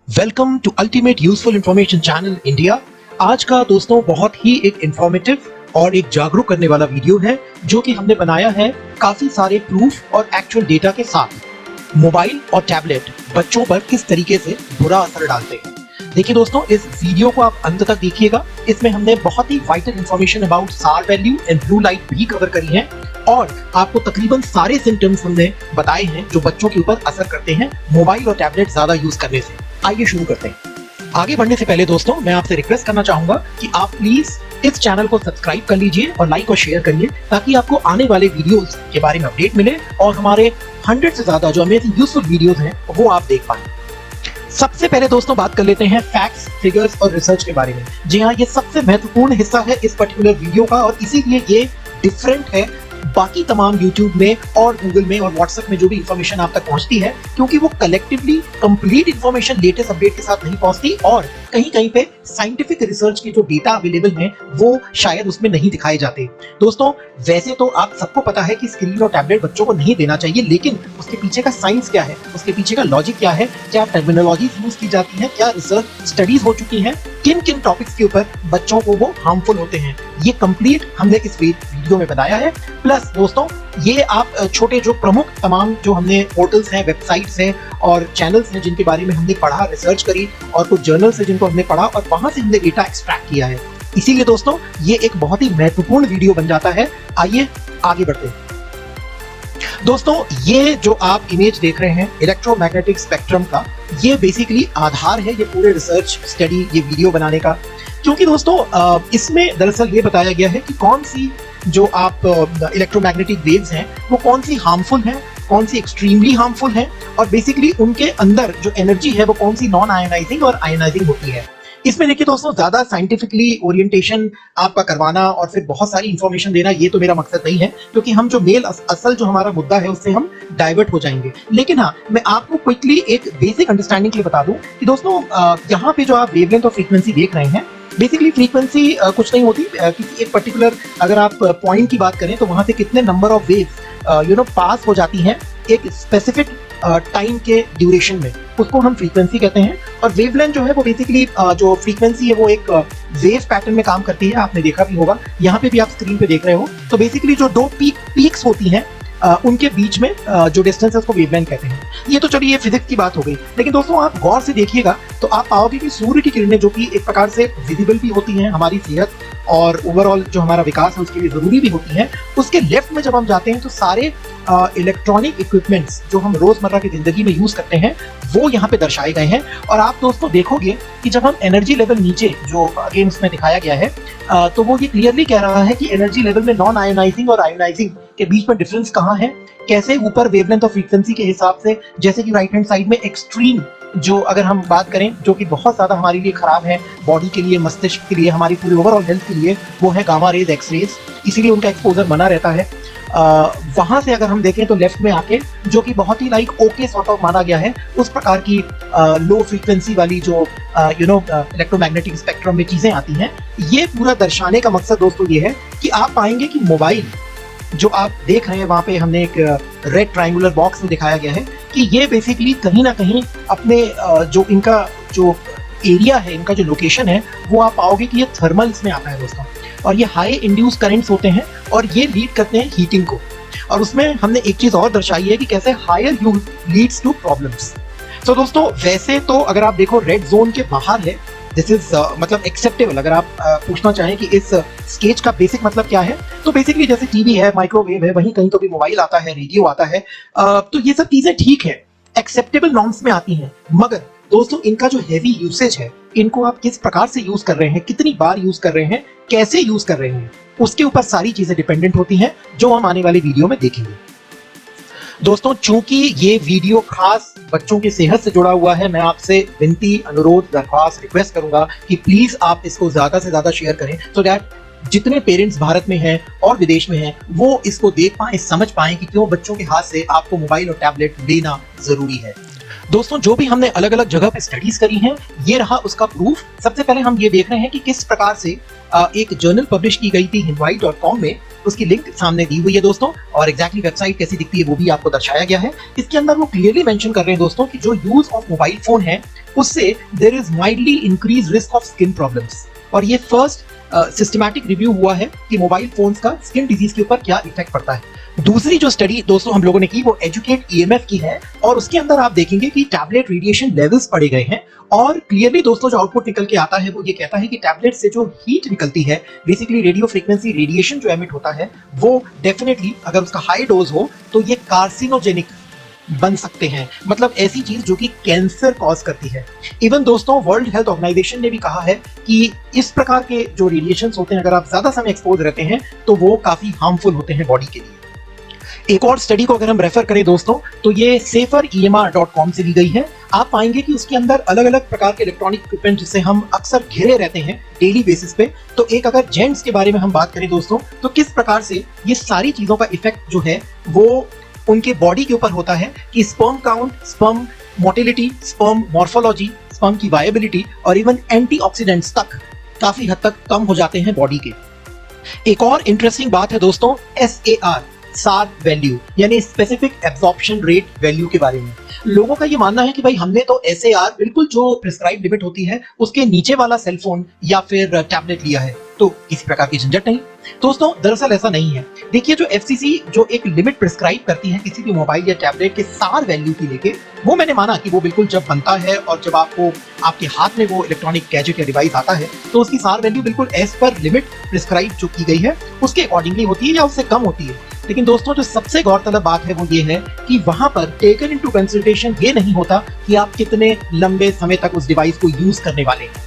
Welcome to ultimate useful information channel India. आज का दोस्तों बहुत ही एक इंफॉर्मेटिव और एक जागरूक करने वाला वीडियो है जो कि हमने बनाया है काफी सारे प्रूफ और एक्चुअल डेटा के साथ। मोबाइल और टैबलेट बच्चों पर किस तरीके से बुरा असर डालते हैं। देखिए दोस्तों, इस वीडियो को आप अंत तक देखिएगा। इसमें हमने बहुत ही vital information about SAR value and blue light भी कवर करी है और आपको तकरीबन सारे सिम्टम्स हमने बताए हैं जो बच्चों के ऊपर असर करते हैं मोबाइल और टैबलेट ज्यादा यूज करने से। आइए शुरू करते हैं। आगे बढ़ने से पहले दोस्तों मैं आपसे रिक्वेस्ट करना चाहूंगा कि आप प्लीज इस चैनल को सब्सक्राइब कर लीजिए और लाइक और शेयर करिए ताकि आपको आने वाले वीडियोस के बारे में अपडेट मिले और हमारे 100 से ज्यादा जो अमेजिंग यूजफुल वीडियोस हैं वो आप देख पाएं। सबसे पहले दोस्तों बात कर लेते हैं फैक्ट्स, फिगर्स और रिसर्च के बारे में। जी हाँ, ये सबसे महत्वपूर्ण हिस्सा है इस पर्टिकुलर वीडियो का और इसीलिए ये डिफरेंट है बाकी तमाम YouTube में और Google में और WhatsApp में जो भी इंफॉर्मेशन आप तक पहुंचती है, क्योंकि वो collectively complete information latest update के साथ नहीं पहुंचती और कहीं कहीं पे साइंटिफिक रिसर्च के जो डेटा अवेलेबल हैं वो शायद उसमें नहीं दिखाए जाते। दोस्तों वैसे तो आप सबको पता है कि स्क्रीन और टैबलेट बच्चों को नहीं देना चाहिए, लेकिन उसके पीछे का साइंस क्या है, उसके पीछे का लॉजिक क्या है, क्या टर्मिनोलॉजी यूज की जाती है, क्या रिसर्च स्टडीज हो चुकी हैं, किन किन टॉपिक्स के ऊपर बच्चों को वो हार्मफुल होते हैं, ये कंप्लीट हमने इस वीडियो में बताया है। प्लस दोस्तों ये आप छोटे जो प्रमुख तमाम जो हमने पोर्टल्स हैं, वेबसाइट्स हैं और चैनल्स हैं जिनके बारे में हमने पढ़ा, रिसर्च करी और कुछ जर्नल्स हैं जिनको हमने पढ़ा और वहां से हमने डेटा एक्सट्रैक्ट किया है। इसीलिए दोस्तों ये एक बहुत ही महत्वपूर्ण वीडियो बन जाता है। आइए आगे बढ़ते हैं। दोस्तों ये जो आप इमेज देख रहे हैं इलेक्ट्रोमैग्नेटिक स्पेक्ट्रम का, ये बेसिकली आधार है ये पूरे रिसर्च स्टडी ये वीडियो बनाने का, क्योंकि दोस्तों इसमें दरअसल ये बताया गया है कि कौन सी जो आप इलेक्ट्रोमैग्नेटिक वेव्स हैं वो कौन सी हार्मफुल हैं, कौन सी एक्सट्रीमली हार्मफुल हैं और बेसिकली उनके अंदर जो एनर्जी है वो कौन सी नॉन आयनाइजिंग और आयनाइजिंग होती है। इसमें देखिए दोस्तों ज्यादा साइंटिफिकली ओरिएंटेशन आपका करवाना और फिर बहुत सारी इंफॉर्मेशन देना ये तो मेरा मकसद नहीं है, क्योंकि हम जो असल जो हमारा मुद्दा है उससे हम डाइवर्ट हो जाएंगे। लेकिन हाँ, मैं आपको क्विकली एक बेसिक अंडरस्टैंडिंग के लिए बता दूं कि दोस्तों यहाँ पे जो आप वेवलेंथ और फ्रीक्वेंसी देख रहे हैं, बेसिकली फ्रीक्वेंसी कुछ नहीं होती, किसी एक पर्टिकुलर अगर आप पॉइंट की बात करें तो वहां से कितने नंबर ऑफ वेव्स पास हो जाती हैं एक स्पेसिफिक टाइम के ड्यूरेशन में, उसको हम फ्रीक्वेंसी कहते हैं। और वेवलेंथ जो है वो बेसिकली जो फ्रीक्वेंसी है वो एक वेव पैटर्न में काम करती है, आपने देखा भी होगा, यहाँ पे भी आप स्क्रीन पे देख रहे हो। तो बेसिकली जो दो पीक्स होती हैं उनके बीच में जो डिस्टेंस है उसको वेवलेंथ कहते हैं। ये तो चलिए फिजिक्स की बात हो गई, लेकिन दोस्तों आप गौर से देखिएगा तो आप पाओगे कि सूर्य की किरणें जो कि एक प्रकार से विजिबल भी होती हैं हमारी सेहत और ओवरऑल जो हमारा विकास है उसके लिए जरूरी भी होती हैं, उसके लेफ्ट में जब हम जाते हैं तो सारे इलेक्ट्रॉनिक इक्विपमेंट्स जो हम रोजमर्रा की जिंदगी में यूज करते हैं वो यहाँ पे दर्शाए गए हैं। और आप दोस्तों देखोगे कि जब हम एनर्जी लेवल नीचे जो अगेन उसमें दिखाया गया है तो वो ये क्लियरली कह रहा है कि एनर्जी लेवल में नॉन आयोनाइजिंग और आयोनाइजिंग के बीच में डिफरेंस कहाँ है, कैसे ऊपर वेवलेंथ और फ्रीक्वेंसी के हिसाब से, जैसे कि राइट हैंड साइड में एक्सट्रीम जो अगर हम बात करें जो कि बहुत ज्यादा हमारे लिए खराब है, बॉडी के लिए, मस्तिष्क के लिए, हमारी पूरी ओवरऑल हेल्थ के लिए, वो है गामा रेज, एक्स रेज, इसीलिए उनका एक्सपोजर बना रहता है। वहां से अगर हम देखें तो लेफ्ट में आके जो कि बहुत ही लाइक ओके सॉर्ट ऑफ माना गया है उस प्रकार की लो फ्रीक्वेंसी वाली जो इलेक्ट्रोमैग्नेटिक स्पेक्ट्रम में चीजें आती हैं। ये पूरा दर्शाने का मकसद दोस्तों ये है कि आप पाएंगे कि मोबाइल जो आप देख रहे हैं वहां पे हमने एक रेड ट्रायंगुलर बॉक्स में दिखाया गया है कि ये बेसिकली कहीं ना कहीं अपने जो इनका जो एरिया है, इनका जो लोकेशन है वो आप पाओगे कि ये थर्मल इसमें आता है दोस्तों, और ये हाई इंड्यूस करंट्स होते हैं और ये लीड करते हैं हीटिंग को। और उसमें हमने एक चीज और दर्शाई है कि कैसे higher use leads to problems. तो दोस्तों वैसे तो अगर आप देखो रेड जोन के बाहर है, दिस इज मतलब एक्सेप्टेबल। अगर आप पूछना चाहें कि इस स्केच का बेसिक मतलब क्या है, तो बेसिकली जैसे टीवी है, माइक्रोवेव है, वहीं कहीं तो भी मोबाइल आता है, रेडियो आता है, तो ये सब चीजें ठीक है, एक्सेप्टेबल नॉर्म्स में आती हैं। मगर दोस्तों इनका जो हैवी यूसेज है, इनको आप किस प्रकार से यूज कर रहे हैं, कितनी बार यूज कर रहे हैं, कैसे यूज कर रहे हैं, उसके ऊपर सारी चीजें डिपेंडेंट होती हैं जो हम आने वाली वीडियो में देखेंगे। दोस्तों चूंकि ये वीडियो खास बच्चों की सेहत से जुड़ा हुआ है, मैं आपसे विनती, अनुरोध, दरख्वास्त, रिक्वेस्ट करूंगा कि प्लीज आप इसको ज्यादा से ज्यादा शेयर करें सो दैट जितने पेरेंट्स भारत में हैं और विदेश में हैं वो इसको देख पाएं, समझ पाएं कि क्यों बच्चों के हाथ से आपको मोबाइल और टैबलेट लेना जरूरी है। दोस्तों जो भी हमने अलग अलग जगह पे स्टडीज करी हैं, ये रहा उसका प्रूफ। सबसे पहले हम ये देख रहे हैं कि किस प्रकार से एक जर्नल पब्लिश की गई थी hinwai.com में, उसकी लिंक सामने दी हुई है दोस्तों, और एग्जैक्टली वेबसाइट कैसी दिखती है वो भी आपको दर्शाया गया है। इसके अंदर वो क्लियरली मेंशन कर रहे हैं दोस्तों कि जो यूज ऑफ मोबाइल फोन है उससे there is mildly increase risk of skin problems. और ये फर्स्ट सिस्टमैटिक रिव्यू हुआ है कि मोबाइल फोन्स का स्किन डिजीज के ऊपर क्या इफेक्ट पड़ता है। दूसरी जो स्टडी दोस्तों हम लोगों ने की वो एजुकेट ईएमएफ की है, और उसके अंदर आप देखेंगे कि टैबलेट रेडिएशन लेवल्स पढ़े गए हैं, और क्लियरली दोस्तों जो आउटपुट निकल के आता है वो ये कहता है कि टैबलेट से जो हीट निकलती है, बेसिकली रेडियो फ्रीक्वेंसी रेडिएशन जो एमिट होता है, वो डेफिनेटली अगर उसका हाई डोज हो तो ये कार्सिनोजेनिक बन सकते हैं, मतलब ऐसी चीज जो कि कैंसर कॉज करती है। इवन दोस्तों वर्ल्ड हेल्थ ऑर्गेनाइजेशन ने भी कहा है कि इस प्रकार के जो रेडिएशंस होते हैं अगर आप ज्यादा समय एक्सपोज रहते हैं तो वो काफी हार्मफुल होते हैं बॉडी के लिए। एक और स्टडी को अगर हम रेफर करें दोस्तों तो ये saferemr.com से ली गई है। आप पाएंगे कि उसके अंदर अलग अलग प्रकार के इलेक्ट्रॉनिक इक्विपमेंट जिससे हम अक्सर घिरे रहते हैं डेली बेसिस पे, तो एक अगर जेंट्स के बारे में हम बात करें दोस्तों तो किस प्रकार से ये सारी चीजों का इफेक्ट जो है वो उनके बॉडी के ऊपर होता है कि sperm count, sperm motility, sperm morphology, sperm की वायबिलिटी और इवन एंटीऑक्सीडेंट्स तक काफी हद तक कम हो जाते हैं बॉडी के। एक और इंटरेस्टिंग बात है दोस्तों SAR सार वैल्यू यानी स्पेसिफिक एब्जॉर्प्शन रेट वैल्यू के बारे में। लोगों का ये मानना है कि भाई हमने तो SAR बिल्कुल जो प्रिस्क्राइब लिमिट होती है उसके नीचे वाला सेलफोन या फिर टैबलेट लिया है तो किसी प्रकार की झंझट नहीं। दोस्तों दरअसल ऐसा नहीं है। देखिए जो FCC जो एक लिमिट प्रिस्क्राइब करती है किसी भी मोबाइल या टैबलेट के सार वैल्यू की लेके, वो मैंने माना कि वो बिल्कुल जब बनता है और जब आपको आपके हाथ में वो इलेक्ट्रॉनिक गैजेट या डिवाइस आता है तो उसकी सार वैल्यू बिल्कुल एज पर लिमिट प्रिस्क्राइब जो की गई है उसके अकॉर्डिंगली होती है या उससे कम होती है। लेकिन दोस्तों जो सबसे गौरतलब बात है वो ये है कि वहां पर टेकन इनटू कंसिडरेशन ये नहीं होता कि आप कितने लंबे समय तक उस डिवाइस को यूज करने वाले हैं।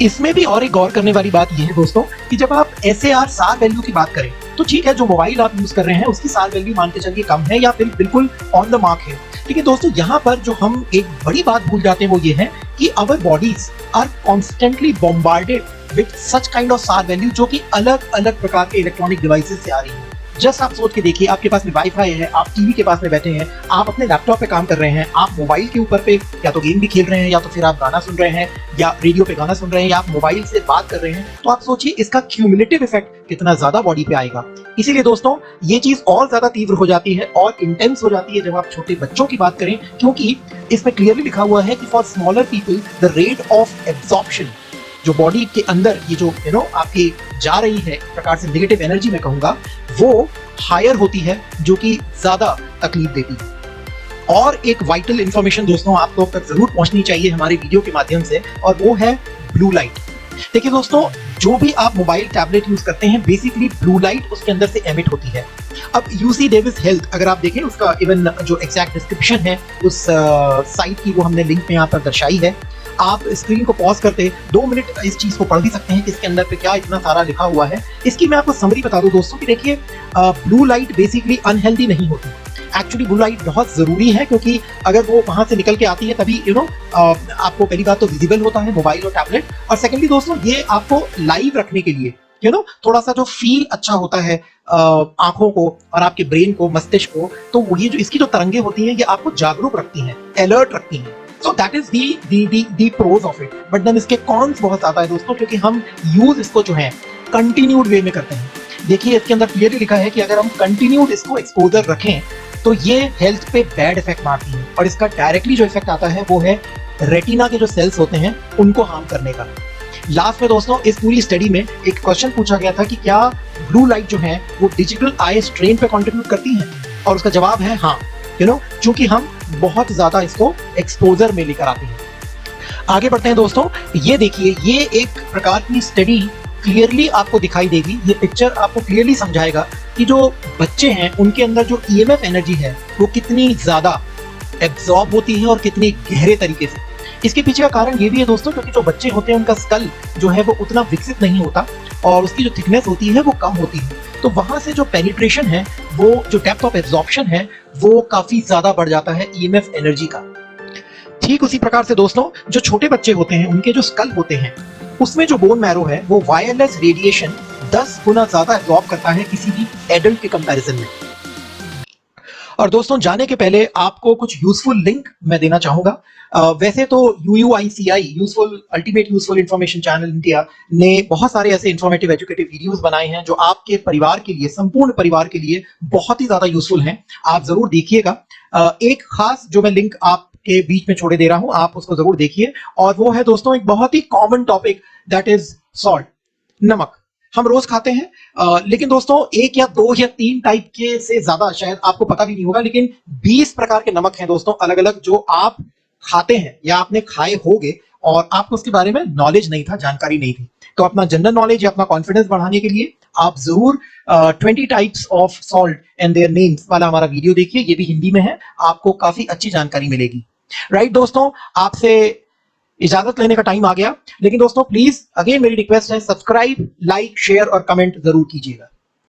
इसमें भी और एक गौर करने वाली बात यह है दोस्तों कि जब आप SAR सार वैल्यू की बात करें तो ठीक है जो मोबाइल आप यूज कर रहे हैं उसकी सार वैल्यू मान के चलिए कम है या फिर बिल्कुल ऑन द मार्क है। लेकिन दोस्तों यहाँ पर जो हम एक बड़ी बात भूल जाते हैं वो ये है कि our bodies are constantly bombarded with such kind of SAR value जो कि अलग अलग प्रकार के इलेक्ट्रॉनिक डिवाइसेस से आ रही है। जस्ट आप सोच के देखिए, आपके पास में वाईफाई है, आप टीवी के पास में बैठे हैं, आप अपने लैपटॉप पे काम कर रहे हैं, आप मोबाइल के ऊपर पे या तो गेम भी खेल रहे हैं या तो फिर आप गाना सुन रहे हैं या रेडियो पे गाना सुन रहे हैं या आप मोबाइल से बात कर रहे हैं, तो आप सोचिए इसका क्यूमुलेटिव इफेक्ट कितना ज्यादा बॉडी पे आएगा। इसीलिए दोस्तों ये चीज और ज्यादा तीव्र हो जाती है और इंटेंस हो जाती है जब आप छोटे बच्चों की बात करें, क्योंकि इसमें क्लियरली लिखा हुआ है कि for smaller people the rate of absorption जो बॉडी के अंदर ये जो आपकी जा रही है एक प्रकार से नेगेटिव एनर्जी मैं कहूंगा वो हायर होती है जो कि ज्यादा तकलीफ देती है। और एक वाइटल इंफॉर्मेशन दोस्तों आप लोग तक जरूर पहुंचनी चाहिए हमारे वीडियो के माध्यम से, और वो है ब्लू लाइट। देखिए दोस्तों जो भी आप मोबाइल टैबलेट यूज करते हैं बेसिकली ब्लू लाइट उसके अंदर से एमिट होती है। अब यूसी डेविस हेल्थ अगर आप देखें उसका इवन जो एग्जैक्ट डिस्क्रिप्शन है उस साइट की वो हमने लिंक में यहाँ पर दर्शाई है। आप स्क्रीन को पॉज करते 2 मिनट इस चीज को पढ़ भी सकते हैं कि इसके अंदर पे क्या इतना सारा लिखा हुआ है। इसकी मैं आपको समरी बता दूं दोस्तों कि देखिए ब्लू लाइट बेसिकली अनहेल्दी नहीं होती। एक्चुअली ब्लू लाइट बहुत जरूरी है क्योंकि अगर वो वहां से निकल के आती है तभी आपको पहली बात तो विजिबल होता है मोबाइल और टैबलेट, और सेकेंडली दोस्तों ये आपको लाइव रखने के लिए थोड़ा सा जो फील अच्छा होता है आंखों को और आपके ब्रेन को, मस्तिष्क को, तो ये जो इसकी जो तरंगे होती हैं ये आपको जागरूक रखती हैं, अलर्ट रखती हैं। So that is the pros of it. But then इसके cons बहुत ज्यादा है दोस्तों क्योंकि हम यूज इसको जो है कंटिन्यूड वे में करते हैं। देखिए इसके अंदर क्लियरली लिखा है कि अगर हम कंटिन्यूड इसको एक्सपोजर रखें तो ये हेल्थ पे बैड इफेक्ट मारती है, और इसका डायरेक्टली जो इफेक्ट आता है वो है रेटिना के जो सेल्स होते हैं उनको हार्म करने का। लास्ट में दोस्तों इस पूरी स्टडी में एक क्वेश्चन पूछा गया था कि क्या ब्लू लाइट जो है वो डिजिटल आई स्ट्रेन पे कंट्रीब्यूट करती है, और उसका जवाब है हाँ, क्योंकि हम बहुत ज्यादा इसको एक्सपोजर में लेकर आते हैं। आगे बढ़ते हैं दोस्तों, ये देखिए ये एक प्रकार की स्टडी क्लियरली आपको दिखाई देगी, ये पिक्चर आपको क्लियरली समझाएगा कि जो बच्चे हैं उनके अंदर जो EMF एनर्जी है वो कितनी ज्यादा एब्जॉर्ब होती है और कितनी गहरे तरीके से। इसके पीछे का कारण ये भी है दोस्तों क्योंकि जो बच्चे होते हैं उनका स्कल जो है वो उतना विकसित नहीं होता और उसकी जो थिकनेस होती है वो कम होती है, तो वहां से जो पेनिट्रेशन है वो जो डेप्थ ऑफ एब्जॉर्प्शन है वो काफी ज्यादा बढ़ जाता है EMF एनर्जी का। ठीक उसी प्रकार से दोस्तों जो छोटे बच्चे होते हैं उनके जो स्कल होते हैं उसमें जो बोन मैरो है वो वायरलेस रेडिएशन 10 गुना ज्यादा एब्जॉर्ब करता है किसी भी एडल्ट के कंपैरिजन में। और दोस्तों जाने के पहले आपको कुछ यूजफुल लिंक मैं देना चाहूंगा। वैसे तो UUICI useful ultimate useful information channel India ने बहुत सारे ऐसे इंफॉर्मेटिव एजुकेटिव वीडियोस बनाए हैं जो आपके परिवार के लिए, संपूर्ण परिवार के लिए बहुत ही ज्यादा यूजफुल हैं। आप जरूर देखिएगा। एक खास जो मैं लिंक आपके बीच में छोड़े दे रहा हूं, आप उसको जरूर देखिए। और वो है दोस्तों एक बहुत ही common topic, that is salt, नमक। हम रोज खाते हैं, लेकिन दोस्तों एक या दो या तीन टाइप के से ज्यादा शायद आपको पता भी नहीं होगा, लेकिन 20 प्रकार के नमक हैं दोस्तों, अलग अलग, जो आप खाते हैं या आपने खाए होंगे और आपको उसके बारे में नॉलेज नहीं था, जानकारी नहीं थी। तो अपना जनरल नॉलेज या अपना कॉन्फिडेंस बढ़ाने के लिए आप जरूर 20 types of salt and their names वाला हमारा वीडियो देखिए। ये भी हिंदी में है, आपको काफी अच्छी जानकारी मिलेगी। राइट दोस्तों, आपसे इजाजत लेने का टाइम आ गया, लेकिन दोस्तों प्लीज अगेन मेरी रिक्वेस्ट है, सब्सक्राइब, लाइक, शेयर और कमेंट जरूर कीजिएगा।